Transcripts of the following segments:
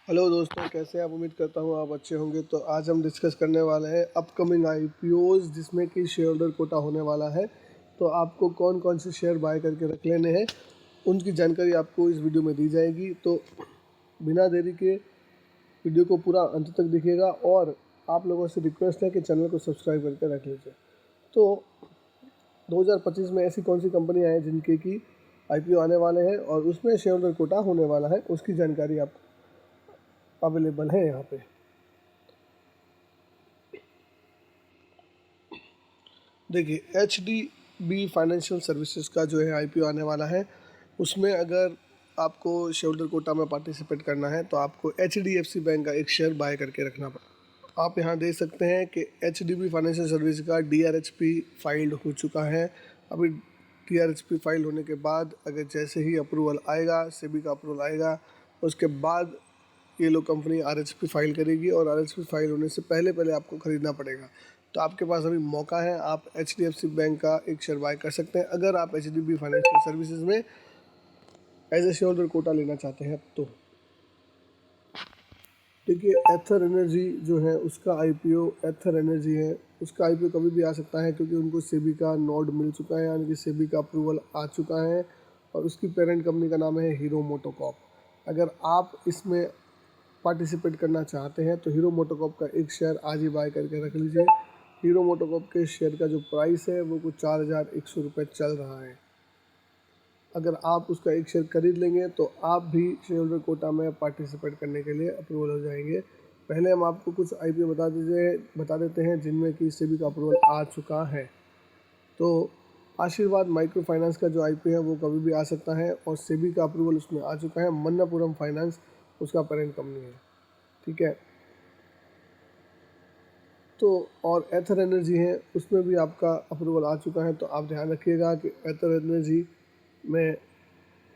Hello दोस्तों, कैसे हैं आप? उम्मीद करता हूँ आप अच्छे होंगे। तो आज हम डिस्कस करने वाले हैं अपकमिंग आईपीओज जिसमें कि शेयर होल्डर कोटा होने वाला है। तो आपको कौन कौन से शेयर बाय करके रख लेने हैं उनकी जानकारी आपको इस वीडियो में दी जाएगी। तो बिना देरी के वीडियो को पूरा अंत तक देखिएगा और आप लोगों से रिक्वेस्ट है कि चैनल को सब्सक्राइब करके रख लीजिए। तो 2025 में ऐसी कौन सी कंपनियाँ हैं जिनके की आईपीओ आने वाले हैं और उसमें शेयर होल्डर कोटा होने वाला है, उसकी जानकारी आप अवेलेबल है यहाँ पे। देखिए, HDB फाइनेंशियल सर्विसेज का जो है आईपीओ आने वाला है। उसमें अगर आपको शेयर होल्डर कोटा में पार्टिसिपेट करना है तो आपको HDFC बैंक का एक शेयर बाय करके रखना पड़ेगा। आप यहाँ देख सकते हैं कि HDB फाइनेंशियल सर्विस का DRHP फाइल्ड हो चुका है। अभी DRHP फाइल होने के बाद अगर जैसे ही अप्रूवल आएगा, सेबी का अप्रूवल आएगा, उसके बाद ये लोग कंपनी RHP फाइल करेगी और RHP फाइल होने से पहले पहले आपको ख़रीदना पड़ेगा। तो आपके पास अभी मौका है, आप HDFC बैंक का एक शेयर बाय कर सकते हैं अगर आप HDB फाइनेंशियल सर्विसेज में as a share holder quota लेना चाहते हैं। तो देखिए, एथर एनर्जी जो है उसका आईपीओ, एथर एनर्जी है उसका आईपीओ कभी भी आ सकता है क्योंकि उनको सेबी का नोड मिल चुका है, यानी कि सेबी का अप्रूवल आ चुका है और उसकी पेरेंट कंपनी का नाम है हीरो मोटोकॉर्प। अगर आप इसमें पार्टिसिपेट करना चाहते हैं तो हीरो मोटोकॉर्प का एक शेयर आज ही बाय करके रख लीजिए। हीरो मोटोकॉर्प के शेयर का जो प्राइस है वो कुछ 4100 रुपये चल रहा है। अगर आप उसका एक शेयर खरीद लेंगे तो आप भी शेयर होल्डर कोटा में पार्टिसिपेट करने के लिए अप्रूवल हो जाएंगे। पहले हम आपको कुछ आईपीओ बता देते हैं जिनमें कि सेबी का अप्रूवल आ चुका है। तो आशीर्वाद माइक्रो फाइनेंस का जो आईपीओ है वो कभी भी आ सकता है और सेबी का अप्रूवल उसमें आ चुका है। मन्नापुरम फाइनेंस उसका पेरेंट कंपनी है, ठीक है। तो और एथर एनर्जी है उसमें भी आपका अप्रूवल आ चुका है। तो आप ध्यान रखिएगा कि एथर एनर्जी में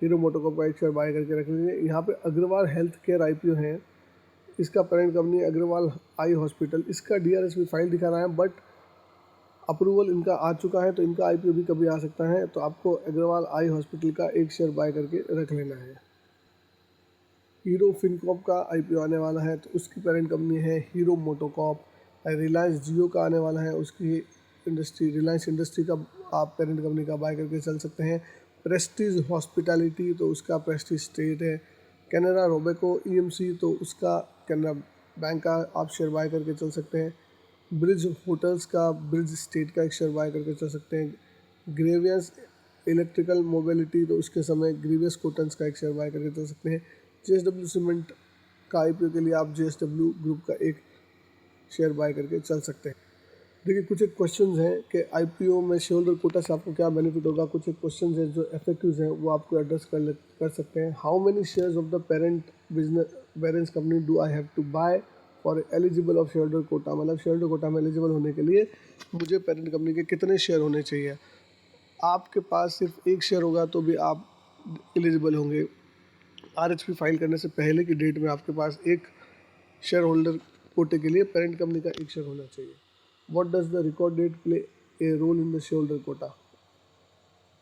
हीरो मोटोकॉर्प का एक शेयर बाय करके रख लीजिए। यहाँ पे अग्रवाल हेल्थ केयर आईपीओ है, इसका parent company Agarwal eye hospital, इसका DRHP फाइल दिखा रहा है बट अप्रूवल इनका आ चुका है तो इनका आईपीओ भी कभी आ सकता है। तो आपको अग्रवाल आई हॉस्पिटल का एक शेयर बाय करके रख लेना है। हीरो फिनकॉर्प का आईपीओ आने वाला है तो उसकी पेरेंट कंपनी है हीरो मोटोकॉर्प। रिलायंस जियो का आने वाला है, उसकी रिलायंस इंडस्ट्री का आप पेरेंट कंपनी का बाय करके चल सकते हैं। प्रेस्टीज हॉस्पिटैलिटी तो उसका प्रेस्टीज स्टेट है। कैनरा रोबेको EMC तो उसका कैनरा बैंक का आप शेयर बाय करके चल सकते हैं। ब्रिज होटल्स का ब्रिज स्टेट का एक शेयर बाय करके चल सकते हैं। ग्रेवियस इलेक्ट्रिकल मोबिलिटी तो उसके समय ग्रीवियस कॉटन्स का एक शेयर बाय करके चल सकते हैं। JSW सीमेंट का आईपीओ के लिए आप JSW ग्रुप का एक शेयर बाय करके चल सकते हैं। देखिए, कुछ एक क्वेश्चंस हैं कि आईपीओ में शेयर होल्डर कोटा से आपको क्या बेनिफिट होगा। कुछ एक क्वेश्चंस हैं जो FAQs हैं वो आपको एड्रेस कर सकते हैं। How many shares of the parent business company do I have to buy for eligible of share holder quota, मतलब शेयर होल्डर कोटा में एलिजिबल होने के लिए मुझे पेरेंट कंपनी के कितने शेयर होने चाहिए। आपके पास सिर्फ एक शेयर होगा तो भी आप एलिजिबल होंगे। RHP फाइल करने से पहले की डेट में आपके पास एक शेयर होल्डर कोटे के लिए पेरेंट कंपनी का एक शेयर होना चाहिए। What does the record date play a role in the share holder quota?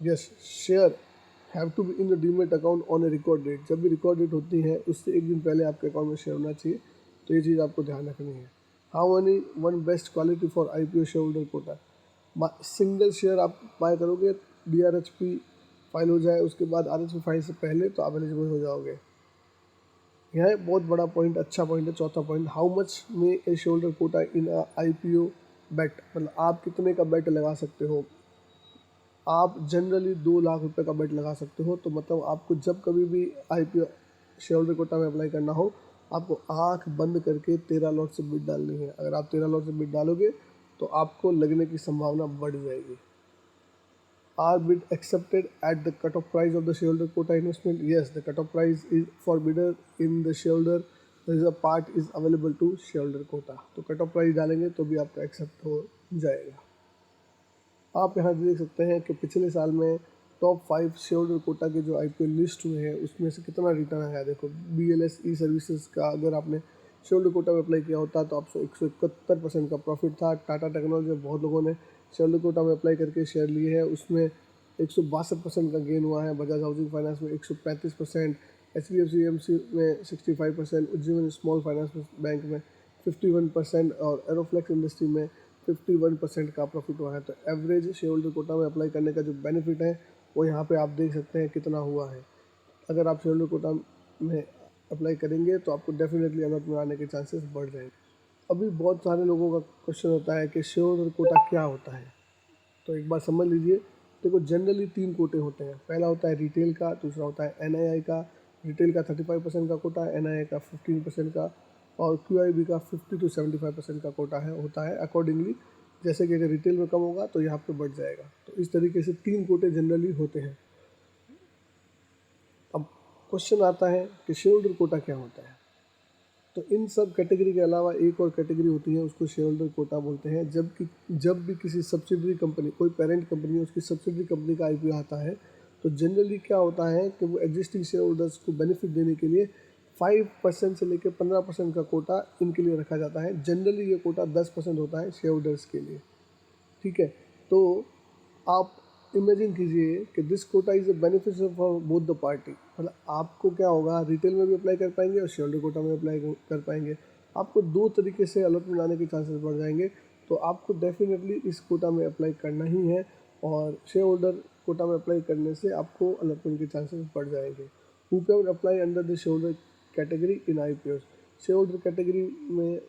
Yes, share have to be in the demat account on a record date. जब भी record date होती है उससे एक दिन पहले आपके अकाउंट में शेयर होना चाहिए। तो ये चीज़ आपको ध्यान रखनी है। How many one best quality for IPO share holder quota? Single share आप बाय करोगे, DRHP फाइल हो जाए उसके बाद RHP फाइल से पहले, तो आप एलिजिबल हो जाओगे। यह बहुत बड़ा पॉइंट, अच्छा पॉइंट है। चौथा पॉइंट, हाउ मच में ए शेयर होल्डर कोटा इन IPO बेट, मतलब आप कितने का बेट लगा सकते हो। आप जनरली 2 लाख रुपए का बेट लगा सकते हो। तो मतलब आपको जब कभी भी IPO शेयर होल्डर कोटा में अप्लाई करना हो, आपको आंख बंद करके 13 लॉट से बिड डालनी है। अगर आप 13 लॉट से बिड डालोगे तो आपको लगने की संभावना बढ़ जाएगी। Are bid accepted at the cut-off price of the shareholder quota investment? Yes, the cut-off price is for bidder in the shareholder. There is a part is available to shareholder quota. तो cut-off price डालेंगे तो भी आपका accept हो जाएगा। आप यहाँ देख सकते हैं कि पिछले साल में टॉप 5 शेयरहोल्डर कोटा के जो IPO लिस्ट हुए हैं उसमें से कितना रिटर्न आया। देखो, BLS ई सर्विसेज का अगर आपने शेयरहोल्डर कोटा में अप्लाई किया होता तो आपको 171% का प्रॉफिट था। टाटा टेक्नोलॉजी में बहुत लोगों ने शेयरहोल्डर कोटा में अप्लाई करके शेयर लिए हैं, उसमें 162% का गेन हुआ है। बजाज हाउसिंग फाइनेंस में 135%, HDFC में 65%, उज्जीवन स्मॉल फाइनेंस बैंक में 51% और एरोफ्लेक्स इंडस्ट्री में 51% का प्रॉफिट हुआ है। तो एवरेज शेयर होल्डर कोटा में अप्लाई करने का जो बेनिफिट है वो यहाँ पे आप देख सकते हैं कितना हुआ है। अगर आप शेयर होल्डर कोटा में अप्लाई करेंगे तो आपको डेफिनेटली अलर्ट में आने के चांसेस बढ़ जाएंगे। अभी बहुत सारे लोगों का क्वेश्चन होता है कि शेयर होल्डर कोटा क्या होता है। तो एक बार समझ लीजिए, देखो जनरली 3 कोटे होते हैं। पहला होता है रिटेल का, दूसरा होता है एनआईआई का। रिटेल का 35% का कोटा है, एनआईआई का 15% का, और क्यूआईबी का 50 to 75% का कोटा है होता है अकॉर्डिंगली। जैसे कि अगर रिटेल में कम होगा तो यहाँ पे बढ़ जाएगा। तो इस तरीके से 3 कोटे जनरली होते हैं। अब क्वेश्चन आता है कि शेयर होल्डर कोटा क्या होता है। तो इन सब कैटेगरी के अलावा एक और कैटेगरी होती है, उसको शेयर होल्डर कोटा बोलते हैं। जब भी किसी सब्सिडरी कंपनी, कोई पेरेंट कंपनी है, उसकी सब्सिडरी कंपनी का आईपीओ आता है, तो जनरली क्या होता है कि वो एग्जिस्टिंग शेयर होल्डर्स को बेनिफिट देने के लिए 5% से लेकर 15% का कोटा इनके लिए रखा जाता है। जनरली ये कोटा 10% होता है शेयर होल्डर्स के लिए। ठीक है, तो आप इमेजिन कीजिए कि this quota is a beneficial for both the party. मतलब आपको क्या होगा, रिटेल में भी अप्लाई कर पाएंगे और शेयर होल्डर कोटा में अप्लाई कर पाएंगे। आपको 2 तरीके से अलॉटमेंट लाने के चांसेस बढ़ जाएंगे। तो आपको डेफिनेटली इस कोटा में अप्लाई करना ही है, और शेयर होल्डर कोटा में अप्लाई करने से आपको अलॉटमेंट के चांसेस बढ़ जाएंगे। Who can apply under the share holder category in IPO. Share holder category में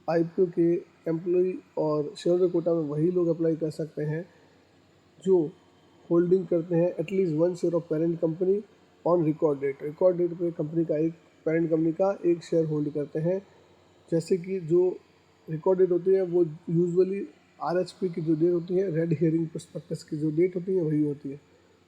आईपीओ के एम्प्लॉय और शेयर होल्डर कोटा में वही लोग अप्लाई कर सकते हैं जो होल्डिंग करते हैं at least 1 share of parent company on record date. Record date पे कंपनी का एक पेरेंट कंपनी का एक शेयर होल्ड करते हैं। जैसे कि जो रिकॉर्ड डेट होती है वो यूजुअली आरएचपी की जो डेट होती है, रेड हियरिंग प्रोस्पेक्टस की जो डेट होती है वही होती है।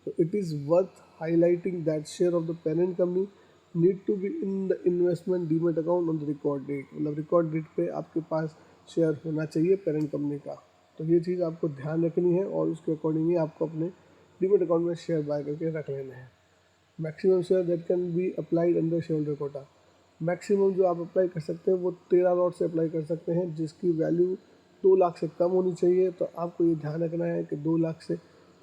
तो it is worth highlighting that share of the parent company need to be in the investment demat account on the record date. मतलब रिकॉर्ड डेट पे आपके पास शेयर होना चाहिए पेरेंट कंपनी का। तो ये चीज़ आपको ध्यान रखनी है और उसके अकॉर्डिंगली आपको अपने डीमेट अकाउंट में शेयर बाय करके रख लेने हैं। Maximum share that can be applied under share holder quota. Maximum जो आप अप्लाई कर सकते हैं वो 13 लॉट से अप्लाई कर सकते हैं, जिसकी वैल्यू 2 लाख से कम होनी चाहिए। तो आपको ये ध्यान रखना है कि 2 लाख से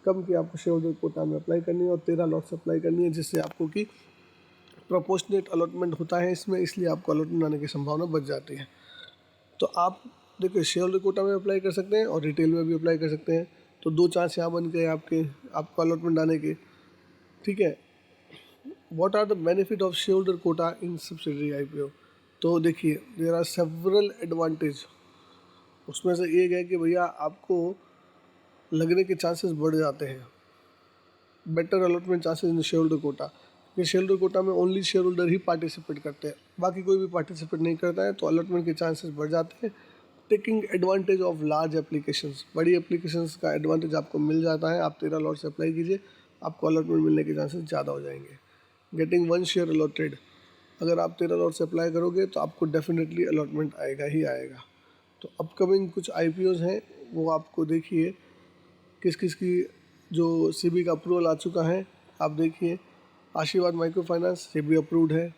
कम की आपको शेयर होल्डर कोटा में अप्लाई करनी है और 13 लॉट से अप्लाई करनी है, जिससे आपको की प्रोपोर्शनेट अलॉटमेंट होता है इसमें, इसलिए आपको अलॉटमेंट आने की संभावना बच जाती है। तो आप देखिए शेयर होल्डर कोटा में अप्लाई कर सकते हैं और रिटेल में भी अप्लाई कर सकते हैं। तो 2 चांस यहाँ बन गए आपको अलॉटमेंट आने के। ठीक है, what are the benefit of share holder quota in subsidiary IPO. तो देखिए देयर आर सेवरल एडवांटेज। उसमें से एक है कि भैया आपको लगने के चांसेस बढ़ जाते हैं, बेटर अलॉटमेंट चांसेस इन शेयर होल्डर कोटा। ये शेयर होल्डर कोटा में ओनली शेयर होल्डर ही पार्टिसिपेट करते हैं, बाकी कोई भी पार्टिसिपेट नहीं करता है। तो अलॉटमेंट के चांसेस बढ़ जाते हैं। Taking advantage of large applications, बड़ी एप्लीकेशंस का एडवांटेज आपको मिल जाता है। आप 13 लॉट से अप्लाई कीजिए, आपको अलॉटमेंट मिलने के चांसेस ज़्यादा हो जाएंगे। गेटिंग 1 शेयर अलॉटेड, अगर आप 13 लॉट से अप्लाई करोगे तो आपको डेफिनेटली अलॉटमेंट आएगा ही आएगा। तो अपकमिंग कुछ आईपीओज हैं वो आपको देखिए किस किस की जो सेबी का अप्रूवल आ चुका है। आप देखिए आशीर्वाद माइक्रो फाइनेंस सेबी अप्रूव्ड है।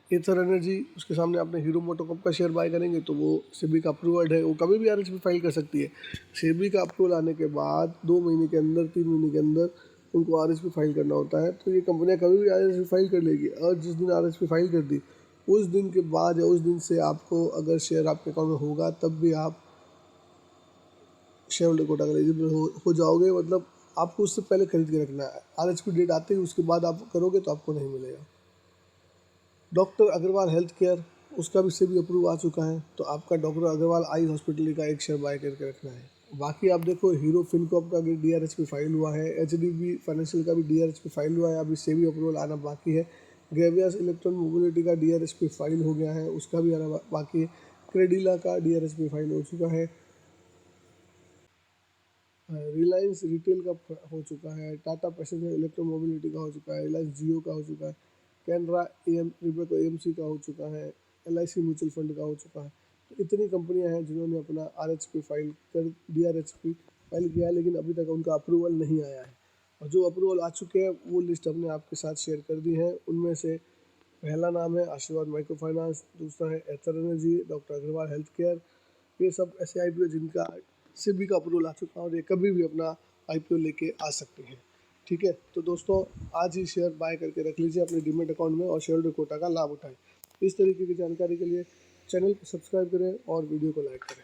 एथर एनर्जी, उसके सामने आपने हीरो मोटोकॉप का शेयर बाय करेंगे तो वो सेबी का अप्रूवल्ड है, वो कभी भी आरएचपी फाइल कर सकती है। सेबी का अप्रूवल आने के बाद 2 महीने के अंदर, 3 महीने के अंदर उनको आरएचपी फाइल करना होता है। तो ये कंपनियां कभी भी आरएचपी फाइल कर लेगी, और जिस दिन आरएचपी फाइल कर दी उस दिन के बाद या उस दिन से आपको अगर शेयर आपके अकाउंट में होगा तब भी आप शेयर होल्डर कोटा का एलिजिबल हो जाओगे। मतलब आपको उससे पहले खरीद के रखना है। आरएचपी डेट आते ही उसके बाद आप करोगे तो आपको नहीं मिलेगा। डॉक्टर अग्रवाल हेल्थ केयर, उसका भी सेबी अप्रूव आ चुका है, तो आपका डॉक्टर अग्रवाल आई हॉस्पिटल का एक शेयर बाय करके रखना है। बाकी आप देखो हीरो फिनकॉप का भी डीआरएचपी फाइल हुआ है, एचडीबी फाइनेंशियल का भी डीआरएचपी फाइल हुआ है, अभी सेबी अप्रूवल आना बाकी है। ग्रेवियस इलेक्ट्रॉन मोबिलिटी का डीआरएचपी फाइल हो गया है, उसका भी आना बाकी है। क्रेडिला का डीआरएचपी फाइल हो चुका है। रिलायंस रिटेल का हो चुका है। टाटा पैसेंजर इलेक्ट्रो मोबिलिटी का हो चुका है। रिलायंस जियो का हो चुका है। कैनरा रिबेको एएमसी का हो चुका है। एलआईसी म्यूचुअल फंड का हो चुका है। तो इतनी कंपनियां हैं जिन्होंने अपना आरएचपी फाइल कर डीआरएचपी फाइल किया है, लेकिन अभी तक उनका अप्रूवल नहीं आया है। और जो अप्रूवल आ चुके हैं वो लिस्ट हमने आपके साथ शेयर कर दी है। उनमें से पहला नाम है आशीर्वाद माइक्रो फाइनेंस, दूसरा है Ather energy, doctor Agarwal health care. ये सब ऐसे आईपीओ जिनका सेबी का अप्रूवल आ चुका है और ये कभी भी अपना आईपीओ लेके आ सकते हैं। ठीक है, तो दोस्तों आज ही शेयर बाय करके रख लीजिए अपने डीमेट अकाउंट में और शेयर होल्डर कोटा का लाभ उठाएं। इस तरीके की जानकारी के लिए चैनल को सब्सक्राइब करें और वीडियो को लाइक करें।